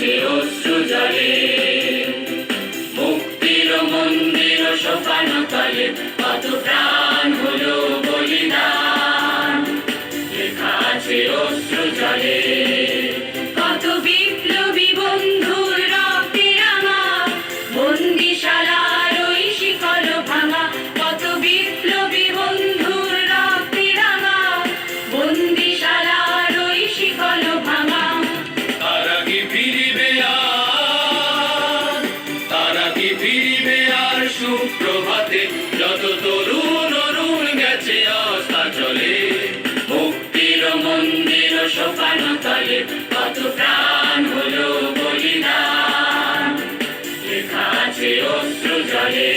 আছে অশ্রু জলে। মুক্তির মন্দির সোপান তলে কত প্রাণ হলো বলিদান, লেখা আছে অশ্রু জলে। কত বিপ্লবী বন্ধুর রক্তে রাঙা বন্দিশালার ওই শিকল ভাঙা, কত বিপ্লবী বন্ধুর রক্তে রাঙা বন্দিশালার ওই শিকল ভাঙা। তারা কি ফিরিবে আর, তারা কি ফিরিবে আর সুপ্রভাতে, যত তরুণ অরুণ গেছে অস্তাচলে। মুক্তির মন্দির সোপান তলে কত প্রাণ হলো বলিদান, লেখা আছে অশ্রু জলে।